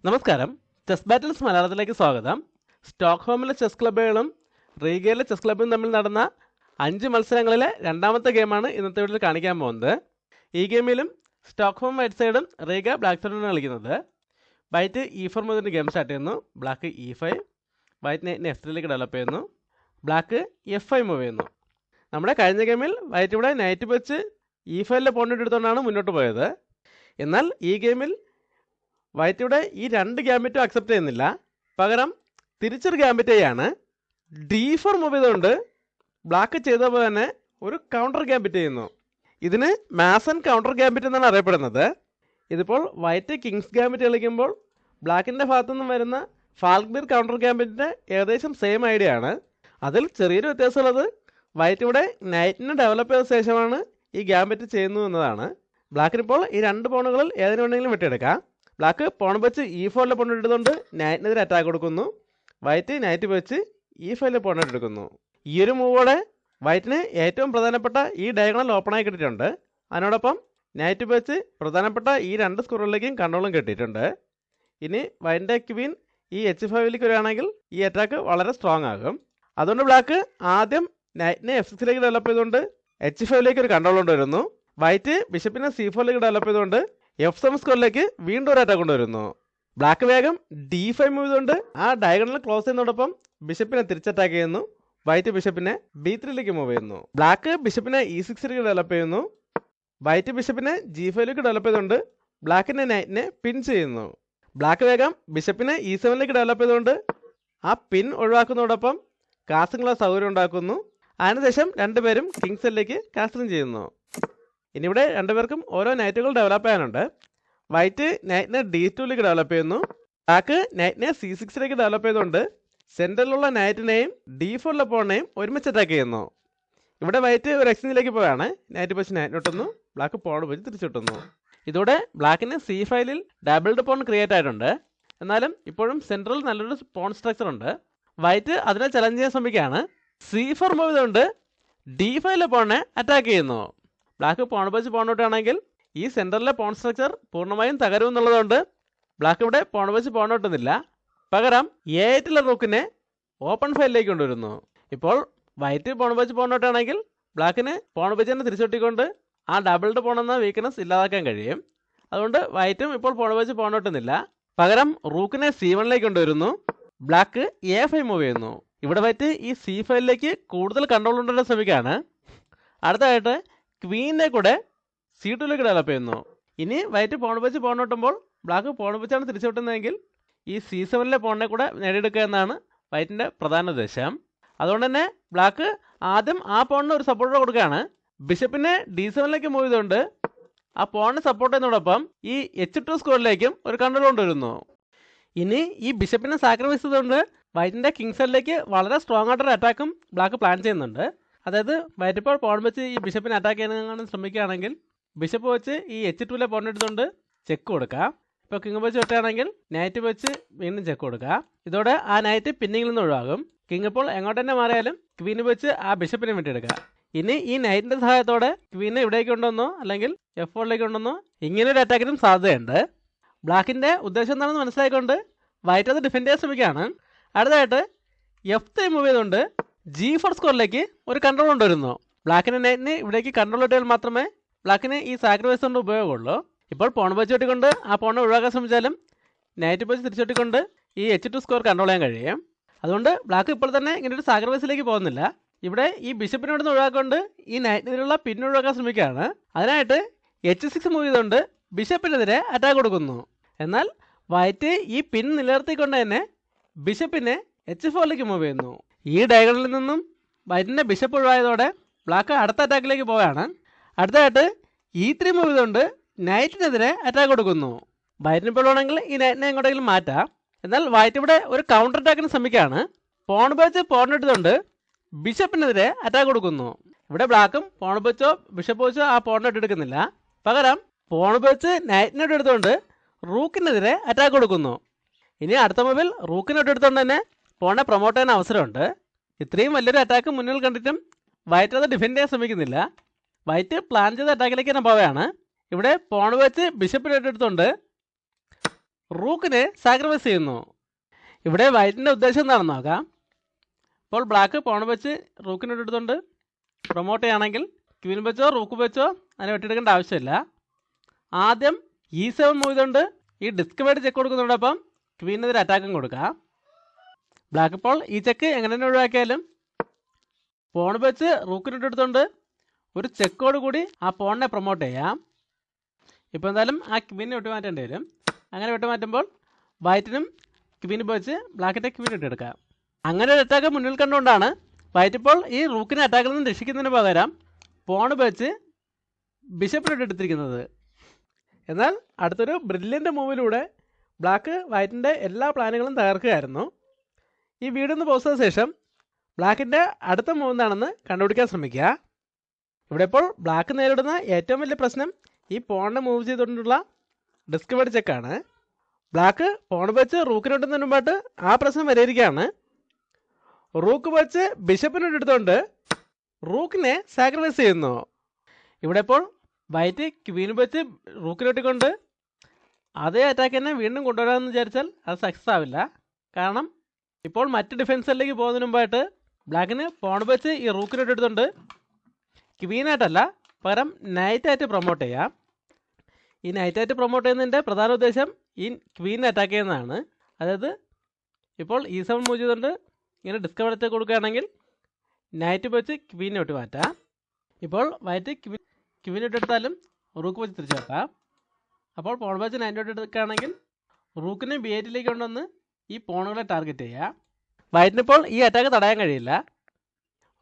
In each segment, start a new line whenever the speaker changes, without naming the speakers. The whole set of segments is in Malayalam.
നമസ്കാരം. ചെസ് ബാറ്റിൽസ് മലയാളത്തിലേക്ക് സ്വാഗതം. സ്റ്റോക്ക്ഹോമിലെ ചെസ് ക്ലബ്ബുകളും റീഗയിലെ ചെസ് ക്ലബ്ബും തമ്മിൽ നടന്ന 5 മത്സരങ്ങളിലെ രണ്ടാമത്തെ ഗെയിമാണ് ഇന്നത്തെ വീഡിയോയിൽ കാണിക്കാൻ പോകുന്നത്. ഈ ഗെയിമിലും സ്റ്റോക്ക്ഹോം വൈറ്റ് സൈഡും റീഗ ബ്ലാക്ക് സൈഡുമാണ് കളിക്കുന്നത്. വൈറ്റ് E4 മുതൽ ഗെയിം സ്റ്റാർട്ട് ചെയ്യുന്നു. ബ്ലാക്ക് E5, വൈറ്റ് നൈറ്റിനെ F3ലേക്ക് ഡെവലപ്പ് ചെയ്യുന്നു. ബ്ലാക്ക് F5 മൂവ് ചെയ്യുന്നു. നമ്മുടെ കഴിഞ്ഞ ഗെയിമിൽ വൈറ്റ് ഇവിടെ നൈറ്റ് വെച്ച് E5ലെ പോയിന്റ് എടുത്തുകൊണ്ടാണ് മുന്നോട്ട് പോയത്. എന്നാൽ ഈ ഗെയിമിൽ വൈറ്റ് ഇവിടെ ഈ 2 ഗാംബിറ്റും അക്സെപ്റ്റ് ചെയ്യുന്നില്ല. പകരം തിരിച്ചൊരു ഗാംബിറ്റ് ചെയ്യാണ്. D4 മൂവ് ചെയ്തുകൊണ്ട് ബ്ലാക്ക് ചെയ്ത പോലെ തന്നെ ഒരു കൗണ്ടർ ഗാംബിറ്റ് ചെയ്യുന്നു. ഇതിന് മാസൺ കൗണ്ടർ ഗാംബിറ്റ് എന്നാണ് അറിയപ്പെടുന്നത്. ഇതിപ്പോൾ വൈറ്റ് കിങ്സ് ഗാംബിറ്റ് കളിക്കുമ്പോൾ ബ്ലാക്കിൻ്റെ ഭാഗത്തു നിന്നും വരുന്ന ഫാൽക്ബീർ കൗണ്ടർ ഗാംബിറ്റിൻ്റെ ഏകദേശം സെയിം ഐഡിയ ആണ്. അതിൽ ചെറിയൊരു വ്യത്യാസമുള്ളത് വൈറ്റ് ഇവിടെ നൈറ്റിനെ ഡെവലപ്പ് ചെയ്ത ശേഷമാണ് ഈ ഗാംബിറ്റ് ചെയ്യുന്നു എന്നതാണ്. ബ്ലാക്കിനിപ്പോൾ ഈ 2 പോണുകളിൽ ഏതിനു വേണമെങ്കിലും വെട്ടിയെടുക്കാം. ബ്ലാക്ക് പോൺ വെച്ച് E4ലെ പോൺ എടുത്തുകൊണ്ട് നൈറ്റിനെതിരെ അറ്റാക്ക് കൊടുക്കുന്നു. വൈറ്റ് നൈറ്റ് വെച്ച് E5ലെ പോൺ എടുക്കുന്നു. ഈ ഒരു മൂവോടെ വൈറ്റിന് ഏറ്റവും പ്രധാനപ്പെട്ട ഈ ഡയഗണൽ ഓപ്പണായി കിട്ടിയിട്ടുണ്ട്. അതിനോടൊപ്പം നൈറ്റ് വെച്ച് പ്രധാനപ്പെട്ട ഈ 2 സ്ക്വയറിലേക്കും കൺട്രോളും കിട്ടിയിട്ടുണ്ട്. ഇനി വൈറ്റിൻ്റെ ക്വീൻ ഈ H5ലേക്ക് വരികയാണെങ്കിൽ ഈ അറ്റാക്ക് വളരെ സ്ട്രോങ് ആകും. അതുകൊണ്ട് ബ്ലാക്ക് ആദ്യം നൈറ്റിനെ F6ലേക്ക് ഡെവലപ്പ് ചെയ്തുകൊണ്ട് H5ലേക്ക് ഒരു കൺട്രോൾ കൊണ്ടുവരുന്നു. വൈറ്റ് ബിഷപ്പിനെ C4ലേക്ക് ഡെവലപ്പ് ചെയ്തുകൊണ്ട് F7 സ്ക്വയറിലേക്ക് വീണ്ടും ഒരു അറ്റാക്ക് കൊണ്ടുവരുന്നു. ബ്ലാക്ക് വേഗം D5 മൂവ് ചെയ്തുകൊണ്ട് ആ ഡയഗണൽ ക്ലോസ് ചെയ്യുന്നതോടൊപ്പം ബിഷപ്പിനെ തിരിച്ചറ്റാക്ക് ചെയ്യുന്നു. വൈറ്റ് ബിഷപ്പിനെ B3ലേക്ക് മൂവ് ചെയ്യുന്നു. ബ്ലാക്ക് ബിഷപ്പിനെ E6ലേക്ക് ഡെവലപ്പ് ചെയ്യുന്നു. വൈറ്റ് ബിഷപ്പിനെ G5ലേക്ക് ഡെവലപ്പ് ചെയ്തുകൊണ്ട് ബ്ലാക്കിൻ്റെ നൈറ്റിനെ പിൻ ചെയ്യുന്നു. ബ്ലാക്ക് വേഗം ബിഷപ്പിനെ E7ലേക്ക് ഡെവലപ്പ് ചെയ്തുകൊണ്ട് ആ പിൻ ഒഴിവാക്കുന്നതോടൊപ്പം കാസിനുള്ള സൗകര്യം ഉണ്ടാക്കുന്നു. അതിനുശേഷം രണ്ടുപേരും കിങ്സ് എല്ലിലേക്ക് കാസ്റ്റിംഗ് ചെയ്യുന്നു. ഇനി ഇവിടെ രണ്ടുപേർക്കും ഓരോ നൈറ്റുകൾ ഡെവലപ്പ് ചെയ്യാനുണ്ട്. വൈറ്റ് നൈറ്റിനെ D2ലേക്ക് ഡെവലപ്പ് ചെയ്യുന്നു. ബ്ലാക്ക് നൈറ്റിനെ C6ലേക്ക് ഡെവലപ്പ് ചെയ്തുകൊണ്ട് സെൻറ്ററിലുള്ള നൈറ്റിനെയും D4ലെ പോണിനെയും ഒരുമിച്ച് അറ്റാക്ക് ചെയ്യുന്നു. ഇവിടെ വൈറ്റ് ഒരു എക്സ്ചേഞ്ചിലേക്ക് പോവുകയാണ്. നൈറ്റ് വെച്ച് നൈറ്റിന് ഇട്ടുന്നു. ബ്ലാക്ക് പോൺ വെച്ച് തിരിച്ചിട്ടുന്നു. ഇതോടെ ബ്ലാക്കിന് C5ൽ ഡബിൾഡ് പോൺ ക്രിയേറ്റ് ആയിട്ടുണ്ട്. എന്നാലും ഇപ്പോഴും സെൻട്രൽ നല്ലൊരു പോൺ സ്ട്രക്ചർ ഉണ്ട്. വൈറ്റ് അതിനെ ചലഞ്ച് ചെയ്യാൻ ശ്രമിക്കുകയാണ്. C4 മൂവ് ചെയ്തുകൊണ്ട് D5ലെ പോണിനെ അറ്റാക്ക് ചെയ്യുന്നു. ബ്ലാക്ക് പോൺ വെച്ച് പോൺ ഔട്ടാണെങ്കിൽ ഈ സെൻറ്ററിലെ പോൺ സ്ട്രക്ചർ പൂർണ്ണമായും തകരും എന്നുള്ളതുകൊണ്ട് ബ്ലാക്ക് ഇവിടെ പോൺ വെച്ച് പോൺ ഔട്ടുന്നില്ല. പകരം A8ലെ റൂക്കിനെ ഓപ്പൺ ഫയലിലേക്ക് കൊണ്ടുവരുന്നു. ഇപ്പോൾ വൈറ്റ് പോൺ വെച്ച് പോൺ ഔട്ടാണെങ്കിൽ ബ്ലാക്കിന് പോൺ വെച്ച് തന്നെ തിരിച്ചൊട്ടിക്കൊണ്ട് ആ ഡബിൾഡ് പോൺ എന്ന വീക്ക്നെസ് ഇല്ലാതാക്കാൻ കഴിയും. അതുകൊണ്ട് വൈറ്റും ഇപ്പോൾ പോൺ വെച്ച് പോൺ ഔട്ടുന്നില്ല. പകരം റൂക്കിനെ C1ലേക്ക് കൊണ്ടുവരുന്നു. ബ്ലാക്ക് A5 മൂവ് ചെയ്യുന്നു. ഇവിടെ വൈറ്റ് ഈ C5ലേക്ക് കൂടുതൽ കൺട്രോൾ കൊണ്ടുവരാൻ ശ്രമിക്കുകയാണ്. അടുത്തതായിട്ട് ക്വീനെ കൂടെ C2ലേക്ക് ഡെവലപ്പ് ചെയ്യുന്നു. ഇനി വൈറ്റ് പോൺ വെച്ച് പോൺ ഔട്ടുമ്പോൾ ബ്ലാക്ക് പോൺ വെച്ചാണ് തിരിച്ചുവിട്ടുന്നതെങ്കിൽ ഈ C7ലെ പോണിനെ കൂടെ നേടിയെടുക്കുക എന്നാണ് വൈറ്റിൻ്റെ പ്രധാന ഉദ്ദേശം. അതുകൊണ്ട് തന്നെ ബ്ലാക്ക് ആദ്യം ആ പോണിന് ഒരു സപ്പോർട്ട് കൊടുക്കുകയാണ്. ബിഷപ്പിനെ D7ലേക്ക് മൂവ് ചെയ്തുകൊണ്ട് ആ പോണിനെ സപ്പോർട്ട് ചെയ്യുന്നതോടൊപ്പം ഈ H2 സ്ക്വയറിലേക്കും ഒരു കൺട്രോൾ കൊണ്ടുവരുന്നു. ഇനി ഈ ബിഷപ്പിനെ സാക്രിഫൈസ് ചെയ്തുകൊണ്ട് വൈറ്റിൻ്റെ കിങ്സ് എല്ലിലേക്ക് വളരെ സ്ട്രോങ് ആയിട്ടൊരു അറ്റാക്കും ബ്ലാക്ക് പ്ലാൻ ചെയ്യുന്നുണ്ട്. അതായത് വൈറ്റ് ഇപ്പോൾ പോൺ വെച്ച് ഈ ബിഷപ്പിനെ അറ്റാക്ക് ചെയ്യാൻ ശ്രമിക്കുകയാണെങ്കിൽ ബിഷപ്പ് വെച്ച് ഈ H2ലെ പോൺ എടുത്തുകൊണ്ട് ചെക്ക് കൊടുക്കാം. ഇപ്പോൾ കിങ് വെച്ച് വെട്ടുകയാണെങ്കിൽ നൈറ്റ് വെച്ച് വീണ്ടും ചെക്ക് കൊടുക്കാം. ഇതോടെ ആ നൈറ്റ് പിന്നിങ്ങിൽ നിന്ന് ഒഴിവാകും. കിങ് ഇപ്പോൾ എങ്ങോട്ട് തന്നെ മാറിയാലും ക്വീന് വെച്ച് ആ ബിഷപ്പിനെ വിട്ടെടുക്കുക. ഇനി ഈ നൈറ്റിൻ്റെ സഹായത്തോടെ ക്വീനെ ഇവിടേക്ക് കൊണ്ടുവന്നോ അല്ലെങ്കിൽ F4ലേക്ക് കൊണ്ടുവന്നോ ഇങ്ങനെ ഒരു അറ്റാക്കിനും സാധ്യതയുണ്ട്. ബ്ലാക്കിൻ്റെ ഉദ്ദേശം എന്താണെന്ന് മനസ്സിലായിക്കൊണ്ട് വൈറ്റ് അത് ഡിഫെൻഡ് ചെയ്യാൻ ശ്രമിക്കുകയാണ്. അടുത്തതായിട്ട് F3 മൂവ് ചെയ്തുകൊണ്ട് G4 സ്കോറിലേക്ക് ഒരു കൺട്രോൾ കൊണ്ടുവരുന്നു. ബ്ലാക്കിൻ്റെ നൈറ്റിന് ഇവിടേക്ക് കൺട്രോൾ കിട്ടിയാൽ മാത്രമേ ബ്ലാക്കിന് ഈ സാക്രിഫൈസ് കൊണ്ട് ഉപയോഗമുള്ളൂ. ഇപ്പോൾ പോൺ വെച്ച് വെട്ടിക്കൊണ്ട് ആ പോണെ ഒഴിവാക്കാൻ ശ്രമിച്ചാലും നൈറ്റ് വെച്ച് തിരിച്ചെട്ടിക്കൊണ്ട് ഈ H2 സ്കോർ കൺട്രോൾ ചെയ്യാൻ കഴിയും. അതുകൊണ്ട് ബ്ലാക്ക് ഇപ്പോൾ തന്നെ ഇങ്ങനെ ഒരു സാക്രിഫൈസിലേക്ക് പോകുന്നില്ല. ഇവിടെ ഈ ബിഷപ്പിനോട് നിന്ന് ഒഴിവാക്കൊണ്ട് ഈ നൈറ്റിനെതിരെയുള്ള പിൻ ഒഴിവാക്കാൻ ശ്രമിക്കുകയാണ്. അതിനായിട്ട് H6 മൂവ് ചെയ്തുകൊണ്ട് ബിഷപ്പിനെതിരെ അറ്റാക്ക് കൊടുക്കുന്നു. എന്നാൽ വൈറ്റ് ഈ പിൻ നിലനിർത്തിക്കൊണ്ട് തന്നെ ബിഷപ്പിനെ H4ലേക്ക് മൂവ് ചെയ്യുന്നു. ഈ ഡയഗണലിൽ നിന്നും വൈറ്റിൻ്റെ ബിഷപ്പ് ഒഴിവായതോടെ ബ്ലാക്ക് അടുത്ത അറ്റാക്കിലേക്ക് പോവുകയാണ്. അടുത്തതായിട്ട് E3 മൂവ് ചെയ്തുകൊണ്ട് നൈറ്റിനെതിരെ അറ്റാക്ക് കൊടുക്കുന്നു. വൈറ്റിന് ഇപ്പോൾ വേണമെങ്കിൽ ഈ നൈറ്റിനെ എങ്ങോട്ടെങ്കിലും മാറ്റാം. എന്നാൽ വൈറ്റ് ഇവിടെ ഒരു കൗണ്ടർ അറ്റാക്കിന് ശ്രമിക്കുകയാണ്. പോൺ വെച്ച് പോൺ എടുത്തുകൊണ്ട് ബിഷപ്പിനെതിരെ അറ്റാക്ക് കൊടുക്കുന്നു. ഇവിടെ ബ്ലാക്കും പോൺ വെച്ചോ ബിഷപ്പ് വെച്ചോ ആ പോണിനെ എടുക്കുന്നില്ല. പകരം പോൺ വെച്ച് നൈറ്റിനോട് എടുത്തുകൊണ്ട് റൂക്കിനെതിരെ അറ്റാക്ക് കൊടുക്കുന്നു. ഇനി അടുത്ത മൂവിൽ റൂക്കിനോട് എടുത്തുകൊണ്ട് തന്നെ പോണെ പ്രൊമോട്ട് ചെയ്യാൻ അവസരമുണ്ട്. ഇത്രയും വലിയൊരു അറ്റാക്ക് മുന്നിൽ കണ്ടിട്ടും വൈറ്റ് അത് ഡിഫെൻഡ് ചെയ്യാൻ ശ്രമിക്കുന്നില്ല. വൈറ്റ് പ്ലാൻ ചെയ്ത അറ്റാക്കിലേക്ക് തന്നെ പോവുകയാണ്. ഇവിടെ പോൺ വെച്ച് ബിഷപ്പിനെ എടുത്തുകൊണ്ട് റൂക്കിനെ സാക്രിഫൈസ് ചെയ്യുന്നു. ഇവിടെ വൈറ്റിൻ്റെ ഉദ്ദേശം എന്താണെന്ന് നോക്കാം. ഇപ്പോൾ ബ്ലാക്ക് പോൺ വെച്ച് റൂക്കിനെ എടുത്തുകൊണ്ട് പ്രൊമോട്ട് ചെയ്യുകയാണെങ്കിൽ ക്വീൻ വെച്ചോ റൂക്ക് വെച്ചോ അതിനെ വെട്ടിയെടുക്കേണ്ട ആവശ്യമില്ല. ആദ്യം E7 മൂവ് ചെയ്തുകൊണ്ട് ഈ ഡിസ്കവേർഡ് ചെക്ക് കൊടുക്കുന്നതോടൊപ്പം ക്വീനെതിരെ അറ്റാക്കും കൊടുക്കാം. ബ്ലാക്ക് ഇപ്പോൾ ഈ ചെക്ക് എങ്ങനെ തന്നെ ഒഴിവാക്കിയാലും പോൺ വെച്ച് റൂക്കിനെ എടുത്തുകൊണ്ട് ഒരു ചെക്കോട് കൂടി ആ പോണിനെ പ്രൊമോട്ട് ചെയ്യാം. ഇപ്പോൾ എന്തായാലും ആ ക്വീനെ വെട്ടിമാറ്റേണ്ടി വരും. അങ്ങനെ വെട്ടിമാറ്റുമ്പോൾ വൈറ്റിനും ക്വീൻ വെച്ച് ബ്ലാക്കിൻ്റെ ക്വീൻ ഇട്ടെടുക്കാം. അങ്ങനെ ഒരു അറ്റാക്ക് മുന്നിൽ കണ്ടുകൊണ്ടാണ് വൈറ്റ് ഇപ്പോൾ ഈ റൂക്കിനെ അറ്റാക്കിൽ നിന്ന് രക്ഷിക്കുന്നതിന് പകരം പോൺ വെച്ച് ബിഷപ്പിനെ എടുത്തിരിക്കുന്നത്. എന്നാൽ അടുത്തൊരു ബ്രില്യൻ്റ് മൂവിലൂടെ ബ്ലാക്ക് വൈറ്റിൻ്റെ എല്ലാ പ്ലാനുകളും തകർക്കുകയായിരുന്നു. ഈ വീഡിയോ ഒന്ന് പോസ്റ്റ് ചെയ്ത ശേഷം ബ്ലാക്കിൻ്റെ അടുത്ത മൂവ് എന്താണെന്ന് കണ്ടുപിടിക്കാൻ ശ്രമിക്കുക. ഇവിടെ ഇപ്പോൾ ബ്ലാക്ക് നേരിടുന്ന ഏറ്റവും വലിയ പ്രശ്നം ഈ പോണിനെ മൂവ് ചെയ്തുകൊണ്ടുള്ള ഡിസ്കവേർഡ് ചെക്കാണ്. ബ്ലാക്ക് പോൺ വെച്ച് റൂക്കിനെ ഇടുന്നതിന് മുമ്പായിട്ട് ആ പ്രശ്നം പരിഹരിക്കുകയാണ്. റൂക്ക് വെച്ച് ബിഷപ്പിനെ എടുത്തുകൊണ്ട് റൂക്കിനെ സാക്രിഫൈസ് ചെയ്യുന്നു. ഇവിടെ ഇപ്പോൾ വൈറ്റ് ക്വീൻ വെച്ച് റൂക്കിനെ ഇട്ടുകൊണ്ട് അതേ അറ്റാക്ക് തന്നെ വീണ്ടും കൊണ്ടുവരാമെന്ന് വിചാരിച്ചാൽ അത് സക്സസ് ആവില്ല. കാരണം ഇപ്പോൾ മറ്റ് ഡിഫൻസിലേക്ക് പോകുന്നതിന് മുമ്പായിട്ട് ബ്ലാക്കിന് പോൺ വെച്ച് ഈ റൂക്കിനെ എടുത്തുകൊണ്ട് ക്വീനായിട്ടല്ല പകരം നൈറ്റായിട്ട് പ്രൊമോട്ട് ചെയ്യാം. ഈ നൈറ്റായിട്ട് പ്രൊമോട്ട് ചെയ്യുന്നതിൻ്റെ പ്രധാന ഉദ്ദേശം ഈ ക്വീനെ അറ്റാക്ക് ചെയ്യുന്നതാണ്. അതായത് ഇപ്പോൾ E7 മൂവ് ചെയ്തുകൊണ്ട് ഇങ്ങനെ ഡിസ്കവർ അറ്റാക്ക് കൊടുക്കുകയാണെങ്കിൽ നൈറ്റ് വെച്ച് ക്വീനെ വിട്ട് മാറ്റാം. ഇപ്പോൾ വൈറ്റ് ക്വീൻ ഇട്ടെടുത്താലും റൂക്ക് വെച്ച് തിരിച്ചു വെക്കാം. അപ്പോൾ പോൺ വെച്ച് നൈറ്റ് എടുക്കുകയാണെങ്കിൽ റൂക്കിനെ B8 കൊണ്ടുവന്ന് ഈ പോണുകളെ ടാർഗറ്റ് ചെയ്യുക. വൈറ്റിനിപ്പോൾ ഈ അറ്റാക്ക് തടയാൻ കഴിയില്ല.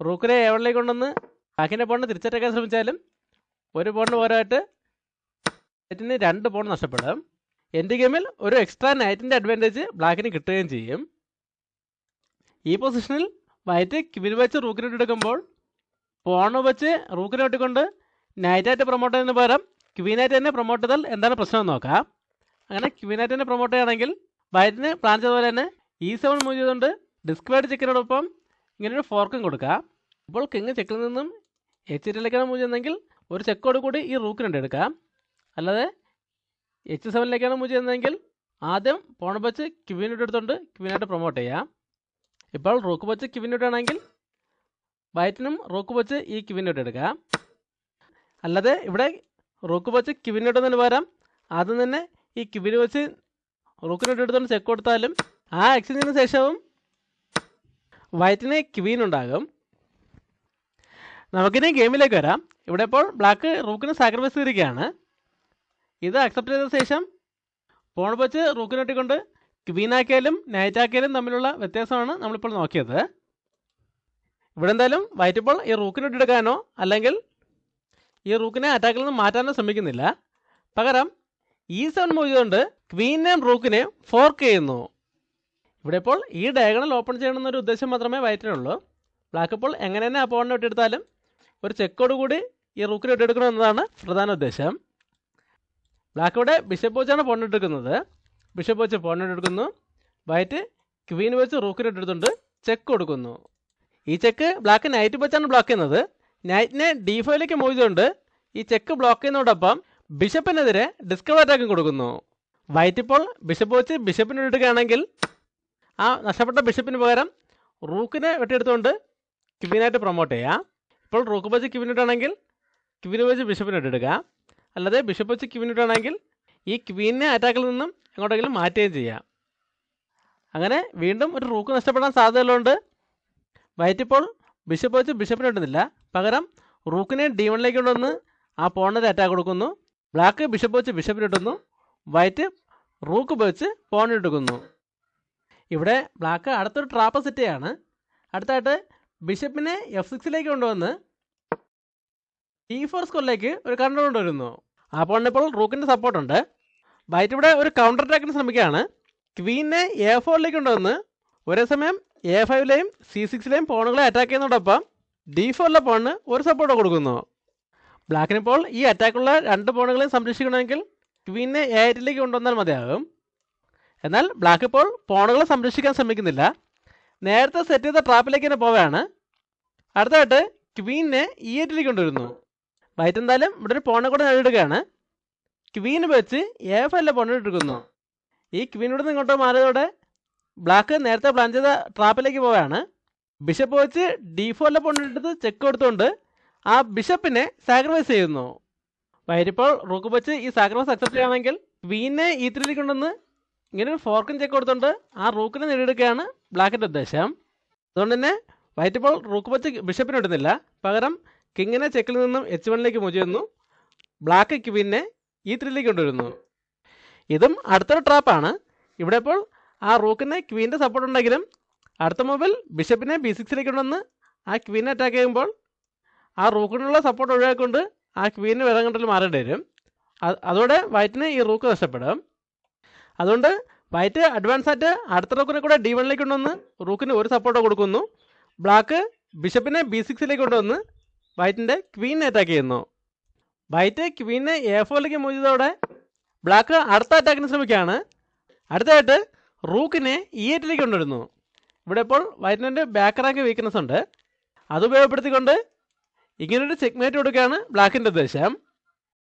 റൂക്കിനെ A1 കൊണ്ടുവന്ന് ബാക്കിൻ്റെ പോണിനെ തിരിച്ചറ്റാക്കാൻ ശ്രമിച്ചാലും ഒരു പോണിന് പോരായിട്ട് നൈറ്റിന് 2 പോൺ നഷ്ടപ്പെടും. എൻ്റെ ഗെയിമിൽ ഒരു എക്സ്ട്രാ നൈറ്റിൻ്റെ അഡ്വാൻറ്റേജ് ബ്ലാക്കിന് കിട്ടുകയും ചെയ്യും. ഈ പൊസിഷനിൽ വൈറ്റ് ക്വീൻ വെച്ച് റൂക്കിനെ എടുക്കുമ്പോൾ പോണ് വെച്ച് റൂക്കിനെ ഇട്ടുകൊണ്ട് നൈറ്റായിട്ട് പ്രൊമോട്ട് ചെയ്യുന്നതിന് പകരം ക്വീനായിട്ട് തന്നെ പ്രൊമോട്ട് ചെയ്താൽ എന്താണ് പ്രശ്നമെന്ന് നോക്കാം. അങ്ങനെ ക്വീനായിട്ട് തന്നെ പ്രൊമോട്ട് ചെയ്യുകയാണെങ്കിൽ വൈറ്റിന് പ്ലാൻ ചെയ്തതുപോലെ തന്നെ E7 മൂവ് ചെയ്തുകൊണ്ട് ഡിസ്കവേർഡ് ചെക്കിനോടൊപ്പം ഇങ്ങനൊരു ഫോർക്കും കൊടുക്കാം. ഇപ്പോൾ കിങ് ചെക്കിൽ നിന്നും H8 മൂവ് ചെയ്യുന്നതെങ്കിൽ ഒരു ചെക്കോട് കൂടി ഈ റൂക്കിനുണ്ട് എടുക്കാം. അല്ലാതെ H7 മൂവ് ചെയ്യുന്നതെങ്കിൽ ആദ്യം പോൺ വെച്ച് ക്വീൻ എടുത്തുകൊണ്ട് ക്വീനായിട്ട് പ്രൊമോട്ട് ചെയ്യാം. ഇപ്പോൾ റൂക്ക് വെച്ച് ക്വീൻ ഇട്ടാണെങ്കിൽ വൈറ്റിനും റൂക്ക് വെച്ച് ഈ ക്വീൻ എടുക്കാം. അല്ലാതെ ഇവിടെ റൂക്ക് വെച്ച് ക്വീൻ ഇടുന്നതിന് പകരം ആദ്യം തന്നെ ഈ ക്വീൻ വെച്ച് റൂക്കിനോട്ട് എടുത്തുകൊണ്ട് ചെക്ക് കൊടുത്താലും ആ എക്സ്ചേഞ്ചിന് ശേഷവും വൈറ്റിന് ക്വീൻ ഉണ്ടാകും. നമുക്കിനി ഗെയിമിലേക്ക് വരാം. ഇവിടെ ഇപ്പോൾ ബ്ലാക്ക് റൂക്കിന് സാക്രിഫൈസ് ചെയ്തിരിക്കുകയാണ്. ഇത് അക്സെപ്റ്റ് ചെയ്ത ശേഷം പോൺ വെച്ച് റൂക്കിനൊട്ടിക്കൊണ്ട് ക്വീൻ ആക്കിയാലും നൈറ്റ് ആക്കിയാലും തമ്മിലുള്ള വ്യത്യാസമാണ് നമ്മളിപ്പോൾ നോക്കിയത്. ഇവിടെ എന്തായാലും വൈറ്റ് ഇപ്പോൾ ഈ റൂക്കിനൊട്ടെടുക്കാനോ അല്ലെങ്കിൽ ഈ റൂക്കിനെ അറ്റാക്കിൽ നിന്ന് മാറ്റാനോ ശ്രമിക്കുന്നില്ല. പകരം E7 മൂവ് ചെയ്തുകൊണ്ട് ക്വീനെയും റൂക്കിനെയും ഫോർക്ക് ചെയ്യുന്നു. ഇവിടെ ഇപ്പോൾ ഈ ഡയഗണൽ ഓപ്പൺ ചെയ്യണമെന്നൊരു ഉദ്ദേശം മാത്രമേ വൈറ്റിനുള്ളൂ. ബ്ലാക്ക് ഇപ്പോൾ എങ്ങനെ തന്നെ ആ പോണിനെ ഇട്ടെടുത്താലും ഒരു ചെക്കോട് കൂടി ഈ റൂക്കിനെ ഇട്ടെടുക്കണം എന്നതാണ് പ്രധാന ഉദ്ദേശം. ബ്ലാക്ക് ഇവിടെ ബിഷപ്പ് വെച്ചാണ് പോണിട്ടെടുക്കുന്നത്. ബിഷപ്പ് വെച്ച് പോണിട്ടെടുക്കുന്നു. വൈറ്റ് ക്വീൻ വെച്ച് റൂക്കിനെ ഇട്ടെടുത്തുകൊണ്ട് ചെക്ക് കൊടുക്കുന്നു. ഈ ചെക്ക് ബ്ലാക്ക് നൈറ്റ് വെച്ചാണ് ബ്ലോക്ക് ചെയ്യുന്നത്. നൈറ്റിനെ D5 മൂവ് ചെയ്തുകൊണ്ട് ഈ ചെക്ക് ബ്ലോക്ക് ചെയ്യുന്നതോടൊപ്പം ബിഷപ്പിനെതിരെ ഡിസ്കവർ അറ്റാക്കും കൊടുക്കുന്നു. വൈറ്റ് ഇപ്പോൾ ബിഷപ്പ് വെച്ച് ബിഷപ്പിനെ ഇടുകയാണെങ്കിൽ ആ നഷ്ടപ്പെട്ട ബിഷപ്പിന് പകരം റൂക്കിനെ വെട്ടിയെടുത്തുകൊണ്ട് ക്വീനായിട്ട് പ്രൊമോട്ട് ചെയ്യാം. ഇപ്പോൾ റൂക്ക് വെച്ച് ക്വീൻ ഇട്ടാണെങ്കിൽ ക്വീൻ വെച്ച് ബിഷപ്പിനെ ഇട്ടെടുക്കുക. അല്ലാതെ ബിഷപ്പ് വെച്ച് ക്വീൻ ഇട്ടാണെങ്കിൽ ഈ ക്വീനെ അറ്റാക്കിൽ നിന്നും എങ്ങോട്ടെങ്കിലും മാറ്റുകയും ചെയ്യാം. അങ്ങനെ വീണ്ടും ഒരു റൂക്ക് നഷ്ടപ്പെടാൻ സാധ്യതയുള്ളതുകൊണ്ട് വൈറ്റ് ഇപ്പോൾ ബിഷപ്പ് വെച്ച് ബിഷപ്പിനെ ഇടുന്നില്ല. പകരം റൂക്കിനെ D1 കൊണ്ടുവന്ന് ആ പോണിന് അറ്റാക്ക് കൊടുക്കുന്നു. ബ്ലാക്ക് ബിഷപ്പ് വെച്ച് ബിഷപ്പിനെ ഇട്ടുന്നു. വൈറ്റ് റൂക്ക് വെച്ച് പോണിന് എടുക്കുന്നു. ഇവിടെ ബ്ലാക്ക് അടുത്തൊരു ട്രാപ്പ് സെറ്റ് ചെയ്യാണ്. അടുത്തായിട്ട് ബിഷപ്പിനെ F6 കൊണ്ടുവന്ന് E4 സ്കോറിലേക്ക് ഒരു കൗണ്ടർ കൊണ്ടുവരുന്നു. ആ പോണിന് ഇപ്പോൾ റൂക്കിൻ്റെ സപ്പോർട്ടുണ്ട്. വൈറ്റ് ഇവിടെ ഒരു കൗണ്ടർ അറ്റാക്കിന് ശ്രമിക്കുകയാണ്. ക്വീനെ A4 കൊണ്ടുവന്ന് ഒരേ സമയം A5 C6 പോണുകളെ അറ്റാക്ക് ചെയ്യുന്നതോടൊപ്പം D4 പോണിന് ഒരു സപ്പോർട്ട് കൊടുക്കുന്നു. ബ്ലാക്കിനിപ്പോൾ ഈ അറ്റാക്കുള്ള 2 പോണുകളെയും സംരക്ഷിക്കണമെങ്കിൽ ക്വീനെ A8 കൊണ്ടുവന്നാൽ മതിയാകും. എന്നാൽ ബ്ലാക്ക് ഇപ്പോൾ പോണുകളെ സംരക്ഷിക്കാൻ ശ്രമിക്കുന്നില്ല. നേരത്തെ സെറ്റ് ചെയ്ത ട്രാപ്പിലേക്ക് തന്നെ പോവുകയാണ്. അടുത്തായിട്ട് ക്വീനെ E8 കൊണ്ടുവരുന്നു. വൈറ്റ് എന്തായാലും ഇവിടെ ഒരു പോണെ കൂടെ നേടിയെടുക്കുകയാണ്. ക്വീന് വെച്ച് A5 പോണിന് എടുക്കുന്നു. ഈ ക്വീൻ നിന്ന് ഇങ്ങോട്ട് മാറിയതോടെ ബ്ലാക്ക് നേരത്തെ പ്ലാൻ ചെയ്ത ട്രാപ്പിലേക്ക് പോവുകയാണ്. ബിഷപ്പ് വെച്ച് D4 പോയിന്റ് ചെക്ക് കൊടുത്തുകൊണ്ട് ആ ബിഷപ്പിനെ സാക്രിഫൈസ് ചെയ്യുന്നു. വൈറ്റ് ഇപ്പോൾ റൂക്ക് വെച്ച് ഈ സാക്രിഫൈസ് അക്സെപ്റ്റ് ചെയ്യുകയാണെങ്കിൽ ക്വീനെ E3 കൊണ്ടുവന്ന് ഇങ്ങനെ ഒരു ഫോർക്കും ചെക്ക് കൊടുത്തുകൊണ്ട് ആ റൂക്കിനെ നേടിയെടുക്കുകയാണ് ബ്ലാക്കിൻ്റെ ഉദ്ദേശം. അതുകൊണ്ട് തന്നെ വൈറ്റ് ഇപ്പോൾ റൂക്ക് വെച്ച് ബിഷപ്പിനെ ഇടുന്നില്ല, പകരം കിങ്ങിനെ ചെക്കിൽ നിന്നും H1 മൂവ് ചെയ്യുന്നു. ബ്ലാക്ക് ക്വീനെ E3 കൊണ്ടുവരുന്നു. ഇതും അടുത്തൊരു ട്രാപ്പാണ്. ഇവിടെ ഇപ്പോൾ ആ റൂക്കിന് ക്വീൻ്റെ സപ്പോർട്ട് ഉണ്ടെങ്കിലും അടുത്ത മൂവിൽ ബിഷപ്പിനെ B6 കൊണ്ടുവന്ന് ആ ക്വീനെ അറ്റാക്ക് ചെയ്യുമ്പോൾ ആ റൂക്കിനുള്ള സപ്പോർട്ട് ഒഴിവാക്കിക്കൊണ്ട് ആ ക്വീന് വേറെ കണ്ടിൽ മാറേണ്ടി വരും. അതോടെ വൈറ്റിന് ഈ റൂക്ക് നഷ്ടപ്പെടും. അതുകൊണ്ട് വൈറ്റ് അഡ്വാൻസ് ആയിട്ട് അടുത്ത റൂക്കിനെ കൂടെ D1 കൊണ്ടുവന്ന് റൂക്കിന് ഒരു സപ്പോർട്ട് കൊടുക്കുന്നു. ബ്ലാക്ക് ബിഷപ്പിനെ B6 കൊണ്ടുവന്ന് വൈറ്റിൻ്റെ ക്വീനെ അറ്റാക്ക് ചെയ്യുന്നു. വൈറ്റ് ക്വീനെ A4 മൂവ് ചെയ്തതോടെ ബ്ലാക്ക് അടുത്ത അറ്റാക്കിന് ശ്രമിക്കുകയാണ്. അടുത്തായിട്ട് റൂക്കിനെ E8 കൊണ്ടുവരുന്നു. ഇവിടെ ഇപ്പോൾ വൈറ്റിൻ്റെ ബാക്ക് റാങ്ക് വീക്ക്നെസ് ഉണ്ട്. അത് ഉപയോഗപ്പെടുത്തിക്കൊണ്ട് ഇങ്ങനൊരു ചെക്ക്മേറ്റ് കൊടുക്കുകയാണ് ബ്ലാക്കിൻ്റെ ഉദ്ദേശം.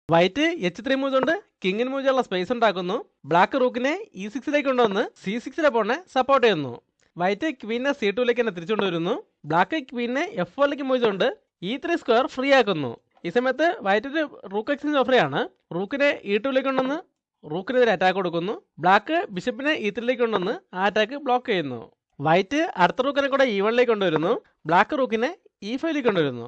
വൈറ്റ് H3 മൂവ് കൊണ്ട് കിങ്ങിന് മൂവ് ചെയ്യാനുള്ള സ്പേസ് ഉണ്ടാക്കുന്നു. ബ്ലാക്ക് റൂക്കിനെ E6 കൊണ്ടുവന്ന് C6 പോണെ സപ്പോർട്ട് ചെയ്യുന്നു. വൈറ്റ് ക്വീനെ C2 തന്നെ തിരിച്ചുകൊണ്ടുവരുന്നു. ബ്ലാക്ക് ക്വീനെ F4 മൂവ് ചെയ്തുകൊണ്ട് E3 സ്ക്വയർ ഫ്രീ ആക്കുന്നു. ഈ സമയത്ത് വൈറ്റ് ഒരു റൂക്ക് എക്സ്ചേഞ്ച് ഓഫറെയാണ്. റൂക്കിനെ E2 കൊണ്ടുവന്ന് റൂക്കിനെതിരെ അറ്റാക്ക് കൊടുക്കുന്നു. ബ്ലാക്ക് ബിഷപ്പിനെ E3 കൊണ്ടുവന്ന് ആ അറ്റാക്ക് ബ്ലോക്ക് ചെയ്യുന്നു. വൈറ്റ് അടുത്ത റൂക്കിനെ കൂടെ E1 കൊണ്ടുവരുന്നു. ബ്ലാക്ക് റൂക്കിനെ E5 കൊണ്ടുവരുന്നു.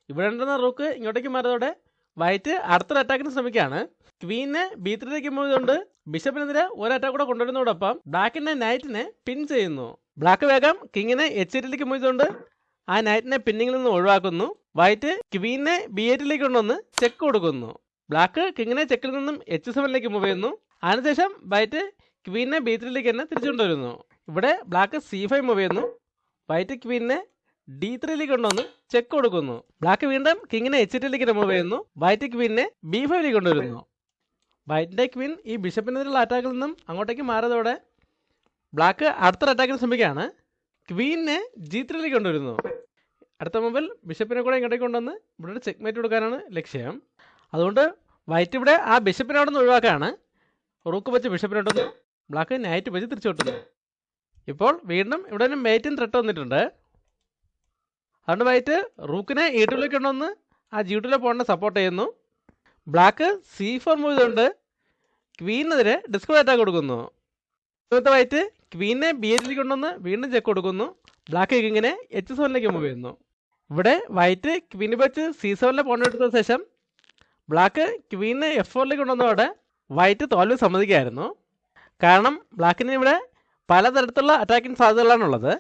ഇവിടെ ഉണ്ടെന്ന റൂക്ക് ഇങ്ങോട്ടേക്ക് മാറിയതോടെ വൈറ്റ് അടുത്തൊരു അറ്റാക്കിന് ശ്രമിക്കുകയാണ്. ക്വീനെ B3 മൂവ് ചെയ്തുകൊണ്ട് ബിഷപ്പിനെതിരെ ഒരു അറ്റാക്ക് കൂടെ കൊണ്ടുവരുന്നതോടൊപ്പം ബ്ലാക്കിൻ്റെ നൈറ്റിനെ പിൻ ചെയ്യുന്നു. ബ്ലാക്ക് വേഗം കിങ്ങിനെ H8 മൂവ് ചെയ്തുകൊണ്ട് ആ നൈറ്റിനെ പിന്നിങ്ങിൽ നിന്ന് ഒഴിവാക്കുന്നു. വൈറ്റ് ക്വീനെ B8 കൊണ്ടുവന്ന് ചെക്ക് കൊടുക്കുന്നു. ബ്ലാക്ക് കിങ്ങിനെ ചെക്കിൽ നിന്നും H7 മൂവ് ചെയ്യുന്നു. അതിനുശേഷം വൈറ്റ് ക്വീനെ B3 തന്നെ തിരിച്ചുകൊണ്ടുവരുന്നു. ഇവിടെ ബ്ലാക്ക് C5 മൂവ് ചെയ്യുന്നു. വൈറ്റ് ക്വീനെ D3 കൊണ്ടുവന്ന് ചെക്ക് കൊടുക്കുന്നു. ബ്ലാക്ക് വീണ്ടും കിങ്ങിനെ H8 മൂവ് ചെയ്യുന്നു. വൈറ്റ് ക്വീനെ B5 കൊണ്ടുവരുന്നു. വൈറ്റിൻ്റെ ക്വീൻ ഈ ബിഷപ്പിനെതിരെയുള്ള അറ്റാക്കിൽ നിന്നും അങ്ങോട്ടേക്ക് മാറിയതോടെ ബ്ലാക്ക് അടുത്തൊരു അറ്റാക്കിന് ശ്രമിക്കുകയാണ്. ക്വീനെ G3 കൊണ്ടുവരുന്നു. അടുത്ത മൂവിൽ ബിഷപ്പിനെ കൂടെ ഇങ്ങോട്ടേക്ക് കൊണ്ടുവന്ന് ഇവിടെ ഒരു ചെക്ക്മേറ്റ് കൊടുക്കാനാണ് ലക്ഷ്യം. അതുകൊണ്ട് വൈറ്റ് ഇവിടെ ആ ബിഷപ്പിനെ അവിടെ നിന്ന് ഒഴിവാക്കുകയാണ്. റൂക്ക് വെച്ച് ബിഷപ്പിനെ ഇട്ടുന്നു. ബ്ലാക്ക് നൈറ്റ് വെച്ച് തിരിച്ചു വിട്ടുന്നു. ഇപ്പോൾ വീണ്ടും ഇവിടെ ഒരു മേറ്റിന് ത്രെട്ട് വന്നിട്ടുണ്ട്. അതുകൊണ്ട് വൈറ്റ് റൂക്കിനെ E2 കൊണ്ടുവന്ന് ആ G2 പോയിന്റ് സപ്പോർട്ട് ചെയ്യുന്നു. ബ്ലാക്ക് C4 മൂവ് ചെയ്തുകൊണ്ട് ക്വീനെതിരെ ഡിസ്കോ അറ്റാക്ക് കൊടുക്കുന്നു. ഇന്നത്തെ വൈറ്റ് ക്വീനെ B8 കൊണ്ടുവന്ന് വീണ്ടും ചെക്ക് കൊടുക്കുന്നു. ബ്ലാക്ക് കിങ്ങിനെ H7 മൂവ് ചെയ്യുന്നു. ഇവിടെ വൈറ്റ് ക്വീന് വെച്ച് C7 പോയിന്റ് എടുത്ത ശേഷം ബ്ലാക്ക് ക്വീനെ F4 കൊണ്ടുവന്നതോടെ വൈറ്റ് തോൽവി സമ്മതിക്കുകയായിരുന്നു. കാരണം ബ്ലാക്കിന് ഇവിടെ പലതരത്തിലുള്ള അറ്റാക്കിംഗ് സാധ്യതകളാണുള്ളത്.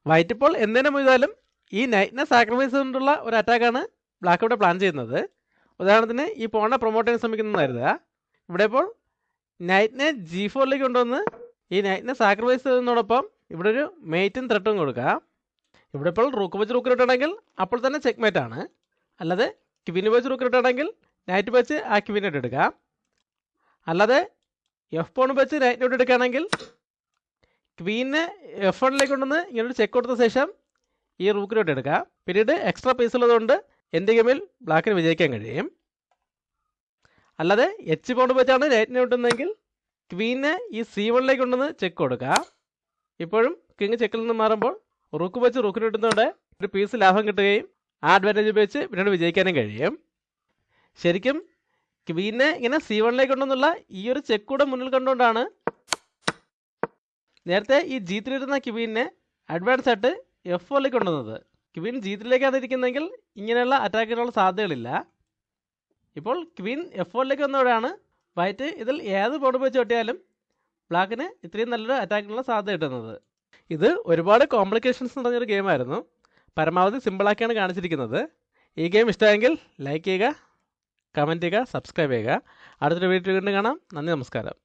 വൈറ്റ് ഇപ്പോൾ എന്തിനെ മൂവ് ചെയ്താലും ഈ നൈറ്റിനെ സാക്രിഫൈസ് കൊണ്ടുള്ള ഒരു അറ്റാക്കാണ് ബ്ലാക്ക് ഇവിടെ പ്ലാൻ ചെയ്യുന്നത്. ഉദാഹരണത്തിന് ഈ പോണ പ്രൊമോട്ട് ചെയ്യാൻ ശ്രമിക്കുന്നതായിരുക. ഇവിടെ ഇപ്പോൾ നൈറ്റിനെ G4 കൊണ്ടുവന്ന് ഈ നൈറ്റിനെ സാക്രിഫൈസ് ചെയ്യുന്നതോടൊപ്പം ഇവിടെ ഒരു മേറ്റും ത്രെട്ടും കൊടുക്കുക. ഇവിടെ ഇപ്പോൾ റൂക്ക് വെച്ച് റൂക്ക് ഇട്ടുണ്ടെങ്കിൽ അപ്പോൾ തന്നെ ചെക്ക് മേറ്റാണ്. അല്ലാതെ ക്വീന് വെച്ച് റൂക്ക് ഇട്ടുണ്ടെങ്കിൽ നൈറ്റ് വെച്ച് ആ ക്വീനായിട്ട് എടുക്കാം. അല്ലാതെ എഫ് പോൺ വെച്ച് നൈറ്റിനോട്ട് എടുക്കുകയാണെങ്കിൽ ക്വീനെ F1 കൊണ്ടുവന്ന് ഇങ്ങനൊരു ചെക്ക് കൊടുത്ത ശേഷം ഈ റൂക്കിലോട്ട് എടുക്കുക. പിന്നീട് എക്സ്ട്രാ പീസ് ഉള്ളതുകൊണ്ട് എൻ്റെ ഗെയിമിൽ ബ്ലാക്കിന് വിജയിക്കാൻ കഴിയും. അല്ലാതെ H പോണ്ട് വെച്ചാണ് നൈറ്റിനെ കിട്ടുന്നതെങ്കിൽ ക്വീനെ ഈ C1 കൊണ്ടുവന്ന് ചെക്ക് കൊടുക്കുക. ഇപ്പോഴും കിങ് ചെക്കിൽ നിന്ന് മാറുമ്പോൾ റൂക്ക് വെച്ച് റൂക്കിന് കിട്ടുന്നതോടെ ഒരു പീസ് ലാഭം കിട്ടുകയും ആ അഡ്വാൻറ്റേജ് ഉപയോഗിച്ച് പിന്നീട് വിജയിക്കാനും കഴിയും. ശരിക്കും ക്വീനെ ഇങ്ങനെ C1 കൊണ്ടുവന്നുള്ള ഈ ഒരു ചെക്ക് കൂടെ മുന്നിൽ കണ്ടുകൊണ്ടാണ് നേരത്തെ ഈ G3 ഇരുന്ന ക്വീനെ അഡ്വാൻസ് ആയിട്ട് F4 കൊണ്ടുവന്നത്. ക്വീൻ G3 ഇരിക്കുന്നതെങ്കിൽ ഇങ്ങനെയുള്ള അറ്റാക്കിനുള്ള സാധ്യതകളില്ല. ഇപ്പോൾ ക്വീൻ F4 വന്നതോടെയാണ് വൈറ്റ് ഇതിൽ ഏത് ബോർഡ് വെച്ച് ഒട്ടിയാലും ബ്ലാക്കിന് ഇത്രയും നല്ലൊരു അറ്റാക്കിനുള്ള സാധ്യത കിട്ടുന്നത്. ഇത് ഒരുപാട് കോംപ്ലിക്കേഷൻസ് നിറഞ്ഞൊരു ഗെയിമായിരുന്നു. പരമാവധി സിമ്പിളാക്കിയാണ് കാണിച്ചിരിക്കുന്നത്. ഈ ഗെയിം ഇഷ്ടമായെങ്കിൽ ലൈക്ക് ചെയ്യുക, കമൻറ്റ് ചെയ്യുക, സബ്സ്ക്രൈബ് ചെയ്യുക. അടുത്തൊരു വീഡിയോ വീണ്ടും കാണാം. നന്ദി, നമസ്കാരം.